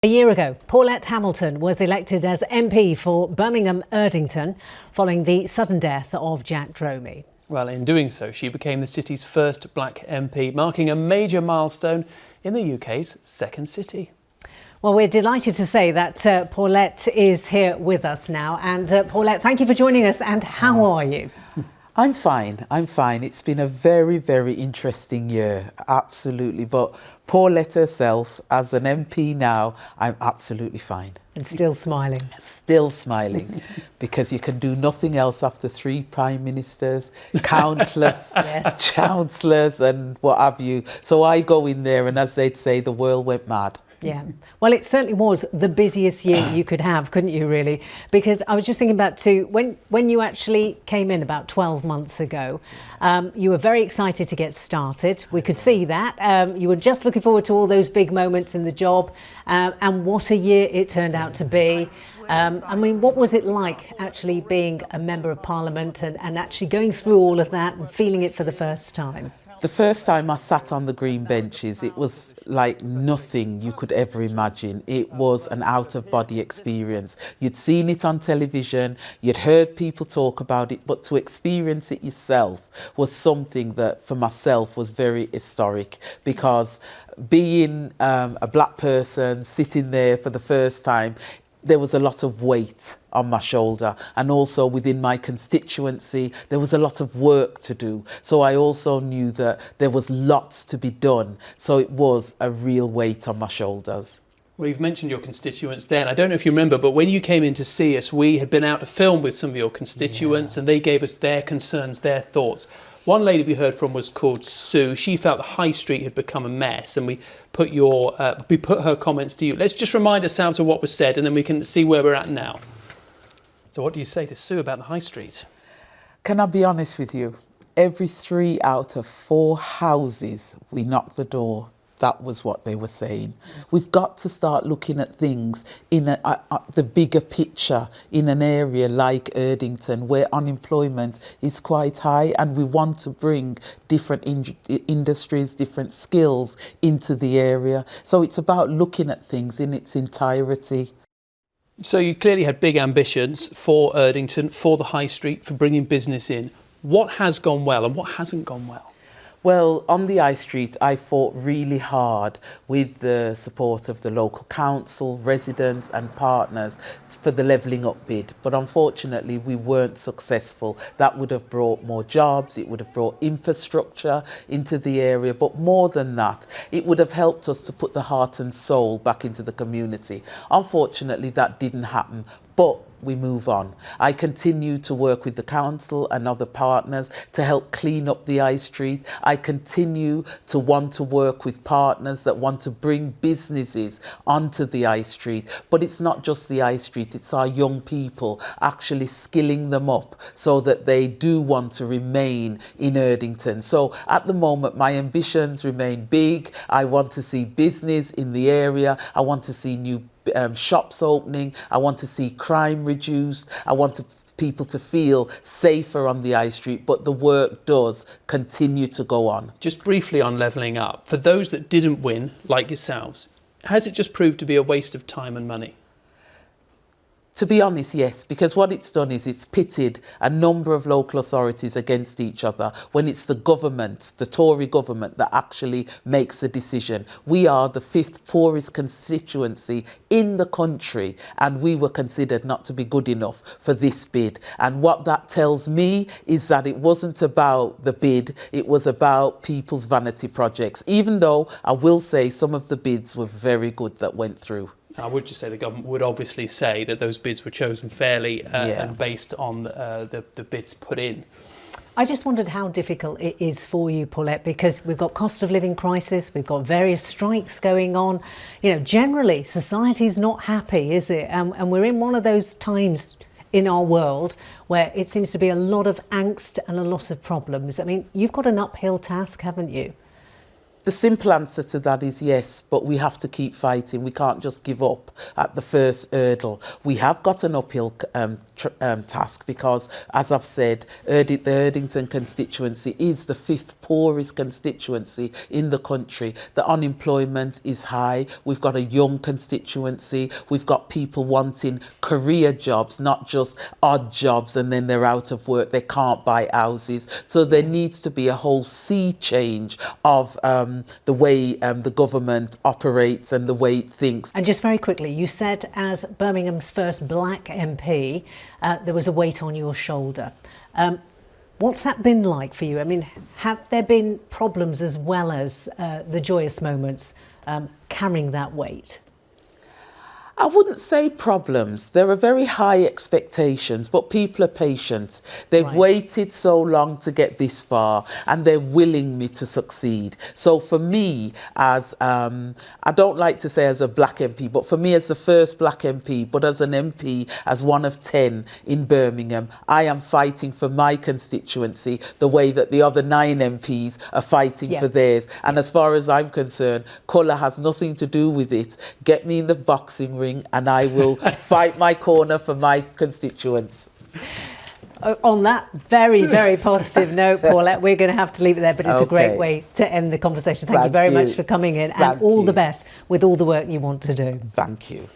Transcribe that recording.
A year ago, Paulette Hamilton was elected as MP for Birmingham Erdington following the sudden death of Jack Dromey. Well, in doing so, she became the city's first black MP, marking a major milestone in the UK's second city. Well, we're delighted to say that Paulette is here with us now. And Paulette, thank you for joining us. And how are you? I'm fine. It's been a very, very interesting year, absolutely. But Paulette herself, as an MP now, I'm absolutely fine. And still smiling. Still smiling, because you can do nothing else after 3 prime ministers, countless chancellors and what have you. So I go in there and, as they'd say, the world went mad. Yeah, well, it certainly was the busiest year you could have, couldn't you, really? Because I was just thinking about too, when you actually came in about 12 months ago, you were very excited to get started. We could see that. You were just looking forward to all those big moments in the job. And what a year it turned out to be. I mean, what was it like actually being a member of Parliament and actually going through all of that and feeling it for the first time? The first time I sat on the green benches, it was like nothing you could ever imagine. It was an out-of-body experience. You'd seen it on television, you'd heard people talk about it, but to experience it yourself was something that, for myself, was very historic, because being a black person sitting there for the first time, there was a lot of weight on my shoulder, and also within my constituency there was a lot of work to do, so I also knew that there was lots to be done, so it was a real weight on my shoulders. Well, you've mentioned your constituents then. I don't know if you remember, but when you came in to see us, we had been out to film with some of your constituents, and they gave us their concerns, their thoughts. One lady we heard from was called Sue. She felt the high street had become a mess, and we put her comments to you. Let's just remind ourselves of what was said, and then we can see where we're at now. So what do you say to Sue about the high street? Can I be honest with you? Every 3 out of 4 houses we knocked the door, that was what they were saying. We've got to start looking at things in the bigger picture in an area like Erdington, where unemployment is quite high, and we want to bring different industries, different skills into the area. So it's about looking at things in its entirety. So you clearly had big ambitions for Erdington, for the high street, for bringing business in. What has gone well and what hasn't gone well? Well, on the high street, I fought really hard with the support of the local council, residents and partners for the levelling up bid. But unfortunately, we weren't successful. That would have brought more jobs, it would have brought infrastructure into the area. But more than that, it would have helped us to put the heart and soul back into the community. Unfortunately, that didn't happen. But we move on. I continue to work with the council and other partners to help clean up the high street. I continue to want to work with partners that want to bring businesses onto the high street. But it's not just the high street, it's our young people, actually skilling them up so that they do want to remain in Erdington. So at the moment, my ambitions remain big. I want to see business in the area. I want to see new shops opening. I want to see crime reduced. I want people to feel safer on the high street, but the work does continue to go on. Just briefly on levelling up, for those that didn't win, like yourselves, has it just proved to be a waste of time and money? To be honest, yes, because what it's done is it's pitted a number of local authorities against each other when it's the government, the Tory government, that actually makes a decision. We are the 5th poorest constituency in the country, and we were considered not to be good enough for this bid. And what that tells me is that it wasn't about the bid, it was about people's vanity projects, even though I will say some of the bids were very good that went through. I would just say the government would obviously say that those bids were chosen fairly and based on the bids put in. I just wondered how difficult it is for you, Paulette, because we've got cost of living crisis, we've got various strikes going on. You know, generally, society's not happy, is it? And we're in one of those times in our world where it seems to be a lot of angst and a lot of problems. I mean, you've got an uphill task, haven't you? The simple answer to that is yes, but we have to keep fighting. We can't just give up at the first hurdle. We have got an uphill task because, as I've said, the Erdington constituency is the 5th poorest constituency in the country. The unemployment is high. We've got a young constituency. We've got people wanting career jobs, not just odd jobs, and then they're out of work. They can't buy houses. So there needs to be a whole sea change of the way the government operates and the way it thinks. And just very quickly, you said as Birmingham's first black MP, there was a weight on your shoulder. What's that been like for you? I mean, have there been problems as well as the joyous moments carrying that weight? I wouldn't say problems. There are very high expectations, but people are patient. They've Right. waited so long to get this far, and they're willing me to succeed. So for me, as I don't like to say as a black MP, but for me as the first black MP, but as an MP, as one of 10 in Birmingham, I am fighting for my constituency the way that the other 9 MPs are fighting Yeah. for theirs. And as far as I'm concerned, colour has nothing to do with it. Get me in the boxing ring and I will fight my corner for my constituents. On that very, very positive note, Paulette, we're going to have to leave it there, but it's a great Okay. way to end the conversation. Thank you Thank very you. much for coming in, and Thank all the you. best with all the work you want to do. Thank you.